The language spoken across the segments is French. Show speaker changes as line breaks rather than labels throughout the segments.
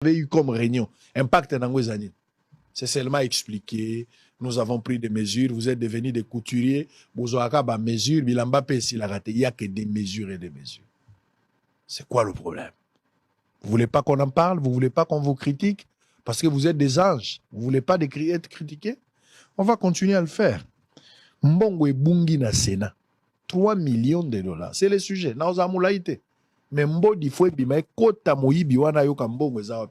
avez eu comme réunion, impact dans vos années. C'est seulement expliqué. Nous avons pris des mesures. Vous êtes devenus des couturiers. Vous avez des mesures. Il n'y a que des mesures et des mesures. C'est quoi le problème? Vous ne voulez pas qu'on en parle? Vous ne voulez pas qu'on vous critique? Parce que vous êtes des anges. Vous ne voulez pas être critiqués? On va continuer à le faire. Mbongo et Bungi na Sénat. 3 millions de dollars. C'est le sujet. Mais Mbodi faut bima kota moyibi wana yo kambongo za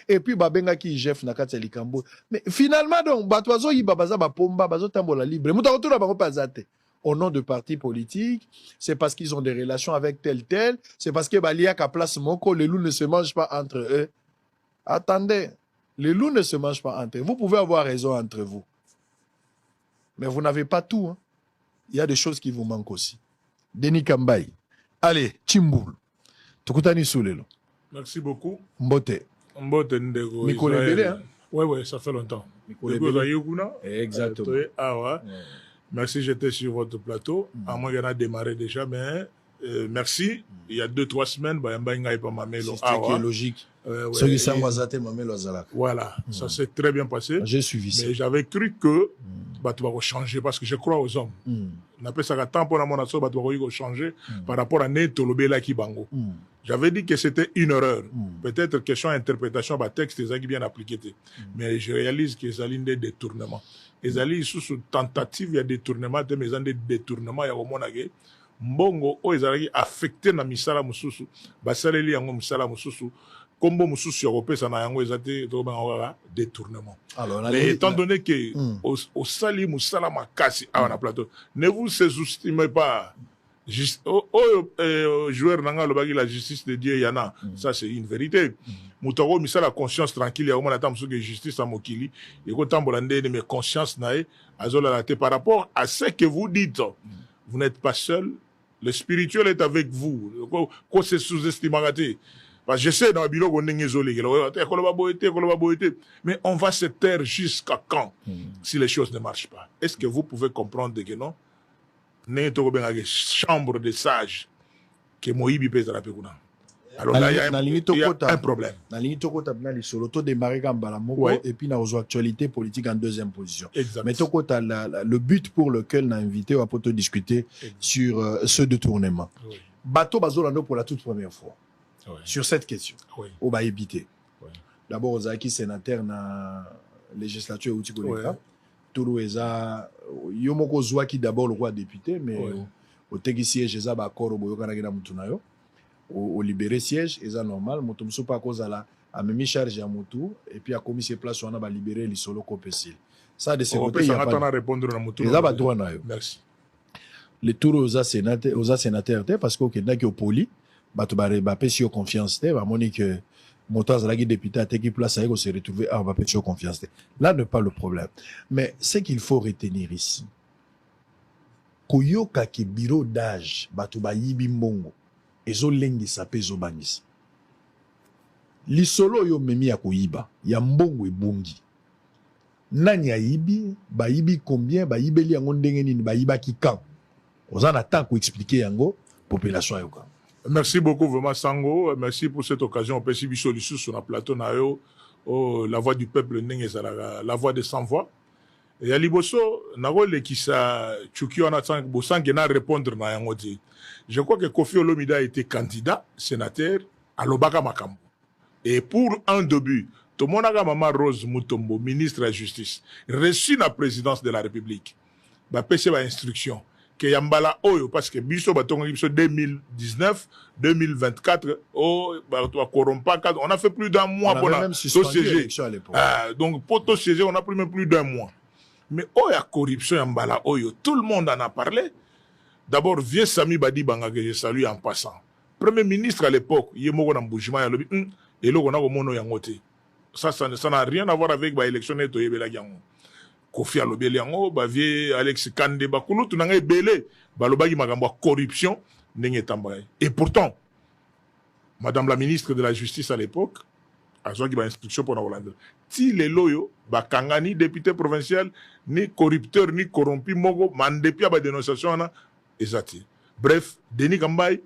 et puis babenga ki Jeff na kati likambo. Mais finalement donc batwazo yiba baza ba pomba bazo tambola libre. Muta retourna ba repazate. Au nom de partis politiques, c'est parce qu'ils ont des relations avec tel, c'est parce que Balia ka place moko, les loups ne se mangent pas entre eux. Attendez, les loups ne se mangent pas entre eux. Vous pouvez avoir raison entre vous. Mais vous n'avez pas tout. Hein. Il y a des choses qui vous manquent aussi. Denis Kambaï. Allez, Chimboul. Tukutani Soulelo.
Merci beaucoup.
Mbote.
Mbote Ndego.
Nicolas Belé, hein?
Oui, ça fait longtemps.
Exactement.
Merci, j'étais sur votre plateau. À moi, il y en a démarré déjà, mais merci. Il y a 2-3 semaines,
c'est qui est logique. Ceux qui sont
voilà, ça s'est très bien passé.
J'ai suivi ça.
Mais j'avais cru que tu vas changer parce que je crois aux hommes. On appelle ça temps pour mon asso, tu vas changer par rapport à Netolobela Kibango. J'avais dit que c'était une erreur. Peut-être question d'interprétation, texte, c'est bien appliqué. Mais je réalise que c'est l'une des détournements. Les alliés sous tentative, il y a des détournements, mais il y a des détournements, il y a au moins mbongo o ezalaki affecté na misala mususu basaleli yango misala mususu kombo mususu européen na yango ezate to bangaka détournement. Alors mais étant donné que au sali musala makasi à na plateau, ne vous sous-estimez pas. Joueur nanga lobaki la justice de Dieu yana, ça c'est une vérité. Mutoro misala conscience tranquille ya omona tam que justice à mokili et ko tambola ndé mais conscience nae azola la par rapport à ce que vous dites. Vous n'êtes pas seul. Le spirituel est avec vous. Quoi c'est sous-estimé? Parce que je sais dans le bureau qu'on est isolé. Mais on va se taire jusqu'à quand si les choses ne marchent pas? Est-ce que vous pouvez comprendre que non? N'est une chambre de sages que Moïbi peut se rappeler. Alors là, il y a un problème.
Et puis, dans actualité politique en deuxième position. Mais le but pour lequel on a invité, on peut discuter sur ce détournement. Bateau Bazolando pour la toute première fois. Sur cette question. On va éviter. D'abord, aux acquis sénateurs dans la législature ou Tikoleka. Toulou Eza, Yomoko Zouaki d'abord le roi député, mais au Tegi siège, Eza Bakoro, Boyokanagina Mutunayo. Au libéré siège, et ça normal, Motomso pas cause à la a mis charge à Moutou, et puis a commis ses places, on a libéré les solo copécile. Ça, de ce côté, il y a pas
répondre à Moutou.
Merci. Les tours aux sénateurs, parce qu'au Kenya qui est au poli, Bape si au confiance, va monique que Moutaz la député a été place à se retrouver à Bape si au confiance. Là n'est pas le problème. Mais ce qu'il faut retenir ici, Koyoka ki bureau d'âge, Batuba Yibi Mbongo, ezo lengi sape ezo bangisa. Lisolo yo memi ya koyiba, ya mbongo ebungi. Nani ya yibi, ba yibi combien, ba yibeli yango ndenge nini, ba yiba ki kan. Ozan attend ko expliquer yango population yoka.
Merci beaucoup vraiment Sango, merci pour cette occasion. On peut si biso lisu sur la plateau na yo, la voix du peuple ndenge ezalaka, la voix des sans voix. Et ya liboso na role ki sa chuki ona tsang bosange na répondre na yango ti. Je crois que Kofi Olomide a été candidat, sénateur, à l'Obaka Makambo. Et pour un début, tout le monde a Maman Rose Mutombo, ministre de la Justice, reçu la présidence de la République. Bah, pêché ma instruction. Que Yambala Oyo, parce que Biso Batongo 2019, 2024, oh, bah, on a fait plus d'un mois pour la siéger. Donc, pour tout siéger, on a pris même plus d'un mois. Mais oh, il y a corruption Yambala Oyo. Tout le monde en a parlé. D'abord, vieux Sami Badi Banga que je salue en passant. Premier ministre à l'époque, Yemoko Namboujima, et là, on a Mono Yangote. Ça n'a rien à voir avec l'élection de Toyebela Yango. Kofi Alobeli Yango, vieux Alex Kande Bakulu, tout n'a pas belé, Balobagi Magamba corruption, n'est pas. Et pourtant, Madame la ministre de la Justice à l'époque, a une instruction pour la Hollande. Si les loyaux, Bakangani, député provincial, ni corrupteur, ni corrompu, Mogo, Mandepia, dénonciation, Ezati. Bref, Denis Kambaï,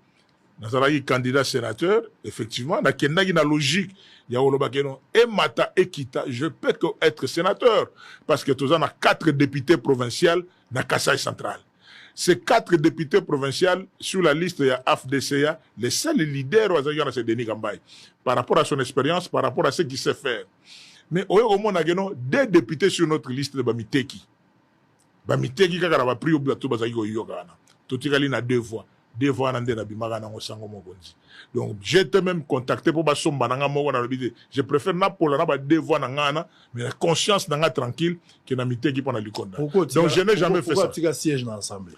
nazalaki candidat sénateur, effectivement, nakendaki na logique, ya olobakeno, et mata et kita, je peux que être sénateur, parce que tous on a 4 députés provinciaux na Kasaï central. Ces 4 députés provinciaux sur la liste de AFDCA, les seuls leaders c'est Denis Gambay, par rapport à son expérience, par rapport à ce qu'il sait faire. Mais au moins, on a 2 députés sur notre liste de Bamiteki. Bamiteki, quand on a pris au plateau, tout est à 2 voix. 2 voix dans la Bimaga au Sango Mogonzi. Donc, j'ai été même contacté pour que je préfère Napola 2 voix dans Ghana, mais la conscience n'a tranquille que Namiteki pour la Likonda. Donc, je n'ai jamais fait ça.
Pourquoi tu as siège dans l'Assemblée?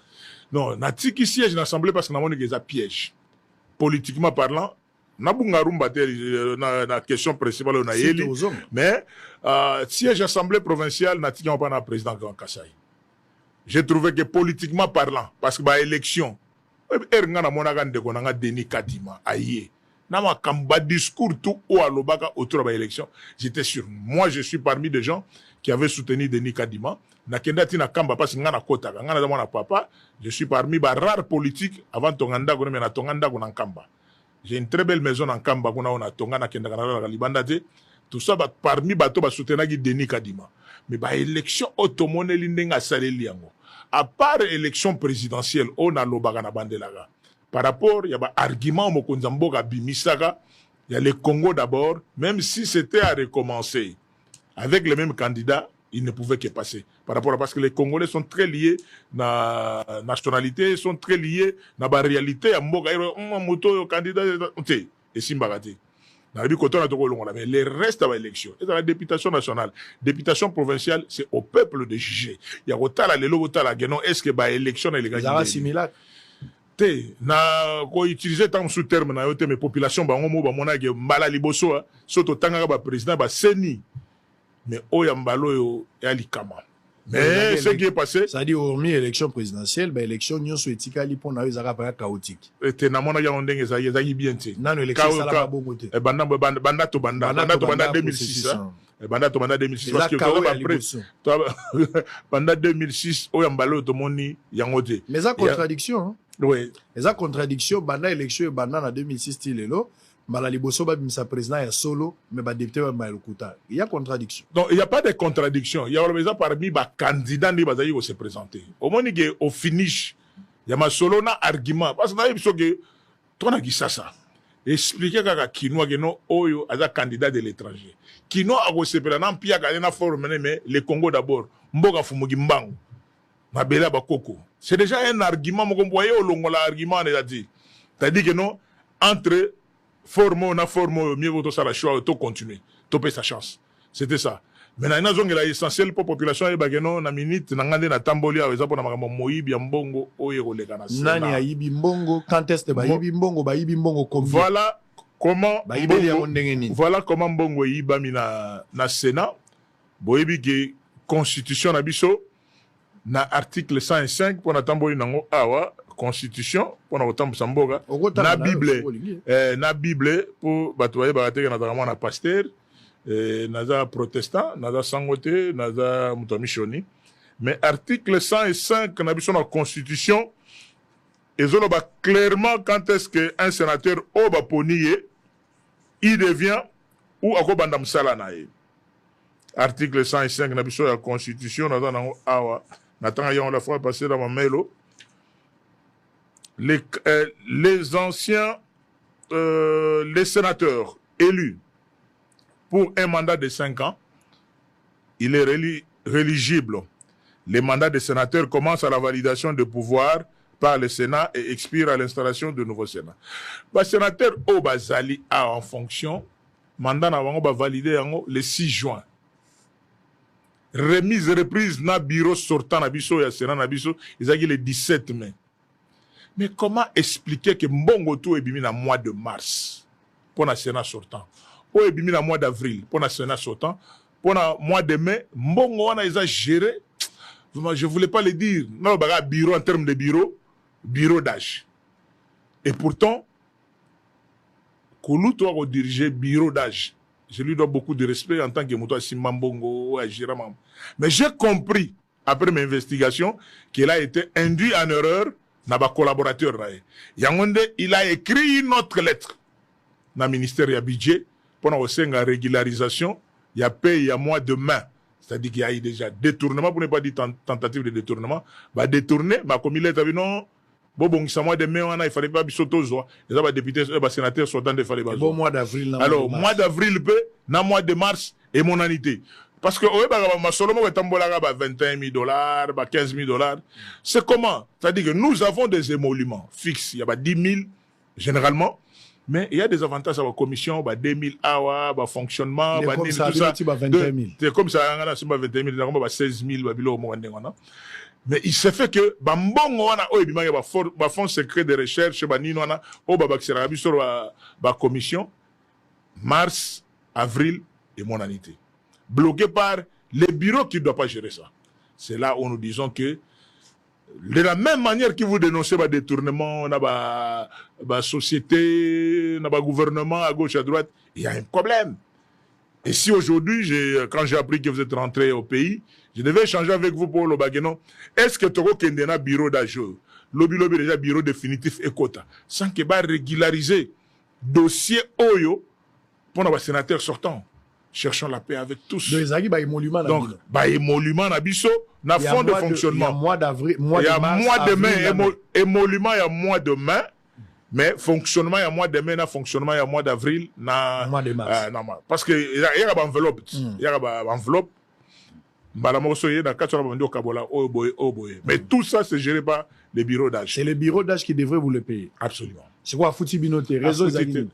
Non, Natiki siège dans l'Assemblée parce que nous avons des pièges. Politiquement parlant, Nabungarumba, la question principale, on a élu. Mais, siège l'Assemblée provinciale, Natiki n'a pas un président Grand Kassai. J'ai trouvé que politiquement parlant, parce que bah, élection, Denis Kadima, aïe. Nama kamba discours tout au alobaka autour de l'élection. J'étais sûr. Moi, je suis parmi des gens qui avaient soutenu Denis Kadima. Na kendati na kamba parce que ngana kota, ngana da mwana papa. Je suis parmi les rares politiques avant Tonganda gona mais na Tonganda gona kamba. J'ai une très belle maison en kamba gona on a Tongana kenda kana la libanda de. Tout ça parmi bato ba soutenir Denis Kadima. Mais ba élection automone lindenga saleli yango. À part élection présidentielle, on a l'obaka na bandelaga. Par rapport, il y a un argument Mokonzamboga Bimisaka, il y a le Congo d'abord, même si c'était à recommencer avec les mêmes candidats, il ne pouvait que passer. Par rapport à parce que les Congolais sont très liés na nationalité, sont très liés na ba réalité ya mboka moto candidat et Simbagati. Mais le reste de l'élection, et dans la députation nationale, députation provinciale, c'est au peuple de juger. Il y a autant la lelo, autant la guénon, est-ce que bah élection est légale?
Ça va similaire.
Na ko utiliser tant sous terme na yote mais population ba ngomo ba mona ge mbala liboso soto tanga ba président ba seni mais oya mbalo yo yalikama. Mais ce qui est passé,
ça dit hormis élection présidentielle, bah élection nyo so etikali pour na ezaka pa chaotique.
Et na mona ya ondenge za yezaki bien te.
Nano élection sala ba bongo te.
Banda 2006 banda to banda 2006 parce que banda 2006 oya mbalo to moni yango te.
Mais ça contradiction.
Oui.
Et ça contradiction banda élection banda na 2006 stilelo. Mala liboso ba bimisa président ya solo mais ba député ba malukuta. Il y a contradiction.
Donc il y a pas de contradiction. Il y a déjà parmi ba candidat ni bazayi ko se présenter. Au moins que au finish il y a ma solo na argument parce que na biso que tona gisasa. Expliquer kaka kinwa que no oyo aza candidat de l'étranger. Kino a ko se pela na mpia ka na forme mais le Congo d'abord. Mboka fumugi mbangu. Mabela ba koko. C'est déjà un argument mo komboye o longola argument on a dit. C'est-à-dire que non entre forme, na forme, mieux vaut ça la choix, tout continuer, topper sa chance. C'était ça. Maintenant, il y a l'essentiel pour la population, il y a une minute, il y a un tamboli, il y a un moïbi, un bongo, il y a un
nani a ibi mbongo, quand est-ce que ibi mbongo comme
voilà comment voilà comment mbongo iba mina na Sénat, boibi que constitution na biso na article 105 pour na tamboli nango awa constitution pour notre samboga na bible na bible pour batoyer barateka na vraiment na pasteur naza protestant naza sangote naza mutamishoni mais article 105 na biso na constitution ezolo ba clairement quand est-ce que un sénateur oba poniye il devient ou akobanda msala na ye article 105 na biso ya constitution naza na awa natanga yon la fois passer dans ma mailo. Les anciens, les sénateurs élus pour un mandat de 5 ans, il est rééligible. Les mandats des sénateurs commencent à la validation de pouvoir par le Sénat et expirent à l'installation de nouveaux Sénats. Le sénateur Obazali a en fonction, mandat va valider le 6 juin. Remise et reprise na bureau sortant na biso ya Sénat na biso, ils ont le 17 mai. Mais comment expliquer que Mbongo tout est bimi dans le mois de mars pour le Sénat sortant, ou est bimi dans le mois d'avril pour le Sénat sortant, pour le mois de mai, Mbongo on a géré, je ne voulais pas le dire, non, bureau en termes de bureau d'âge. Et pourtant, Koulouto a dirigé bureau d'âge. Je lui dois beaucoup de respect en tant que Moutoua Simbambongo, mais j'ai compris, après mes investigations, qu'il a été induit en erreur na ba collaborateur na ye. Yangonde il a écrit une autre lettre na ministère ya budget pour na osenga régularisation ya paye ya mois de mai. C'est-à-dire qu'il y a eu déjà détournement, pour ne pas dire tentative de détournement. Bah détourner, bah comme il est vu non, bon ça mois de mai il fallait pas bisoto zo. Les autres députés, les sénateurs sortant de fallait pas.
Bon mois d'avril.
Alors mois d'avril peu, na mois de mars et mon annité. Parce que ma seulement est tambola ba 21 000 $, ba 15 000 $. C'est comment? C'est-à-dire que nous avons des émoluments fixes. Il y a 10 000 généralement. Mais il y a des avantages à la commission, 2000 awa, fonctionnement,
tout ça.
C'est comme ça, on a 21 000, on a 16 000, mais il se fait que, il y a un fonds secret de recherche, la commission, mars, avril et mon année. Bloqué par les bureaux qui ne doivent pas gérer ça. C'est là où nous disons que, de la même manière que vous dénoncez le détournement, la société, le gouvernement à gauche, à droite, il y a un problème. Et si aujourd'hui, quand j'ai appris que vous êtes rentré au pays, je devais échanger avec vous pour le Baguenon. Est-ce que Togo Kendena bureau d'agent, lobby déjà bureau définitif et quota, sans qu'il va régulariser dossier Oyo pour nos sénateurs sortants? Cherchons la paix avec tous. Donc, émolument na biso, na fond de fonctionnement.
Il y a mois d'avril,
il y a mois de mai, émolument il y a mois de mai, mais fonctionnement il y a mois de mai, na fonctionnement il y a mois d'avril, na
mois de mars.
Parce que il y a une enveloppe, il y a une enveloppe. Mais tout ça c'est géré par les bureaux d'âge.
C'est les bureaux d'âge qui devraient vous le payer.
Absolument.
C'est quoi Fouti Binoté, réseau Zagini?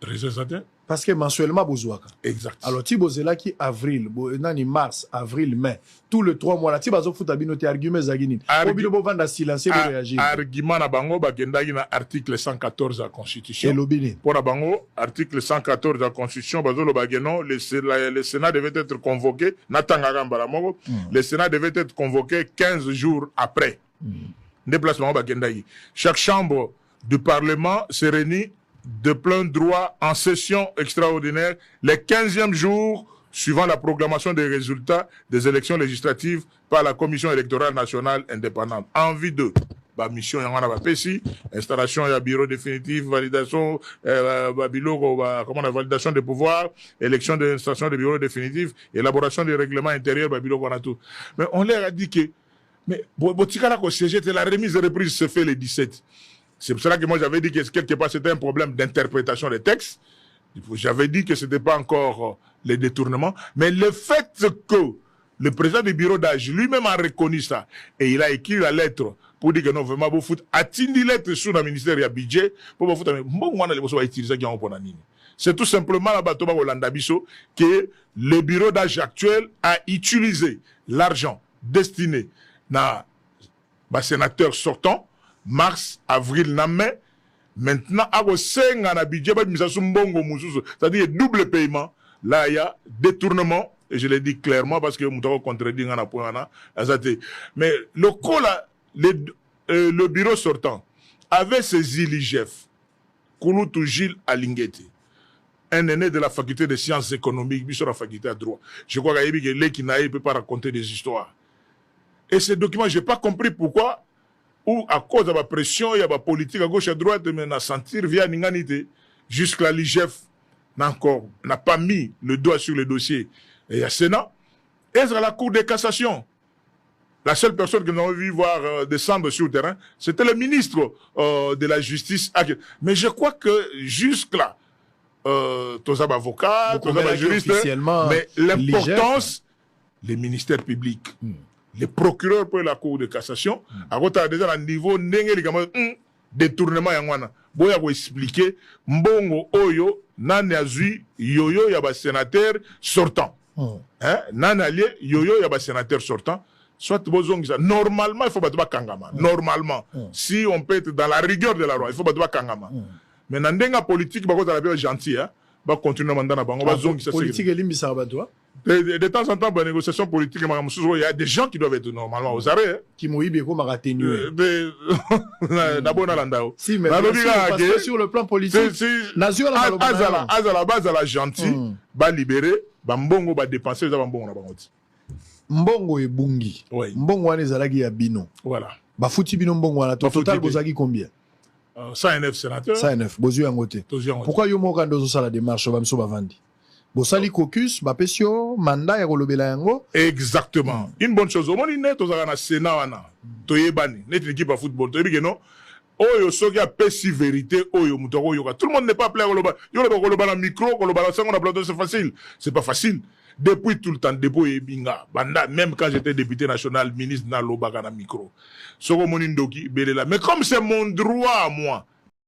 Réseau Zagini?
Parce que mensuellement, Bouzouaka.
Exact.
Alors, Tibo là qui avril, mars, avril, mai, tous les 3 mois, là, Tibo Fout Abinoté, argument Zagini. Obilobo Vanda silencieux pour réagir.
Argument na bango, bagenda na article 114 de la Constitution.
Et l'obini.
Pour la bango, article 114 de la Constitution, bazolo bageno, le Sénat devait être convoqué, le Sénat devait être convoqué 15 jours après. Déplacement bagenda. Chaque chambre du Parlement se réunit de plein droit en session extraordinaire les 15e jours suivant la proclamation des résultats des élections législatives par la Commission électorale nationale indépendante. En vue de la mission, installation et bureau définitif, validation, validation des pouvoirs, élection de l'installation des bureaux définitifs, élaboration des règlements intérieurs, tout. Mais on leur a dit que, mais, la remise et reprise se fait le 17. C'est pour cela que moi j'avais dit que quelque part c'était un problème d'interprétation des textes. J'avais dit que ce n'était pas encore les détournements. Mais le fait que le président du bureau d'âge lui-même a reconnu ça et il a écrit la lettre pour dire que non, vraiment, vous fout, a-t-il lettre sur le ministère du budget pour vous foutre, mais bon, on va utiliser ça pour la ligne. C'est tout simplement la bateau que le bureau d'âge actuel a utilisé l'argent destiné à sénateur sortant mars, avril, mai. Maintenant, c'est-à-dire double paiement. Là, il y a détournement, et je l'ai dit clairement parce que nous contredit. Mais le bureau sortant avait saisi l'IGF, Kouloutou Gilles Alingeti, un aîné de la faculté de sciences économiques, sur la faculté de droit. Je crois qu'il y a des qui ne peut pas raconter des histoires. Et ces documents, je n'ai pas compris pourquoi. Ou à cause de la pression, il y a la politique à gauche et à droite, mais on a senti via Ninganité. Jusqu'à l'IGF n'a pas mis le doigt sur le dossier. Et il y a Sénat. Et à la Cour de cassation. La seule personne que nous avons vu voir descendre sur le terrain, c'était le ministre de la Justice. Mais je crois que jusque-là, tous les avocats, tous les juristes, mais l'importance, les ministères publics. Les procureurs pour la Cour de cassation, à déjà à niveau détournement yangwana. Boya ko expliquer mbongo oyo nani azui yoyo ya ba sénateur sortant. Hein? Nani allié yoyo ya ba sénateur sortant. Soit bozongisa. Normalement, il faut battre kangama. Normalement. Si on peut être dans la rigueur de la loi, il faut battre kangama. Mais dans la politique, bah, quand on est gentil, hein, bah, continuer à mandat bango, bah, zongisa.
Politique est limite ça, toi.
De temps en temps, dans la négociation politique, il y a des gens qui doivent être normalement aux arrêts.
Qui m'ont eu comme atténué. Si, mais sur le plan politique,
Azala gentil, va libérer, va mbongo, va dépenser, va mbongo.
Mbongo et bungi. Mbongo ane zalagi ya bino.
Voilà.
Bafuti bino mbongo wana total bozaki combien?
109 sénateurs.
109 bozu yangote. Pourquoi yo moka ndozo sala démarche ba mso bavandi? Bosali caucus bapesio mandat ya kolobela yango.
Exactement. Une bonne chose. Au moins ne tozaka na Sénat wana. Toyebani, net équipe de football. Toyebi non. Oyo soki a pesi vérité oyo mutoko yoka. Tout le monde n'est pas plein koloba. Yo le koloba na micro, koloba na sango na plateau, c'est facile. C'est pas facile. Depuis tout le temps, depuis Ebinga, même quand j'étais député national, ministre na lobaka na micro. Soko monindoki belela. Mais comme c'est mon droit à moi,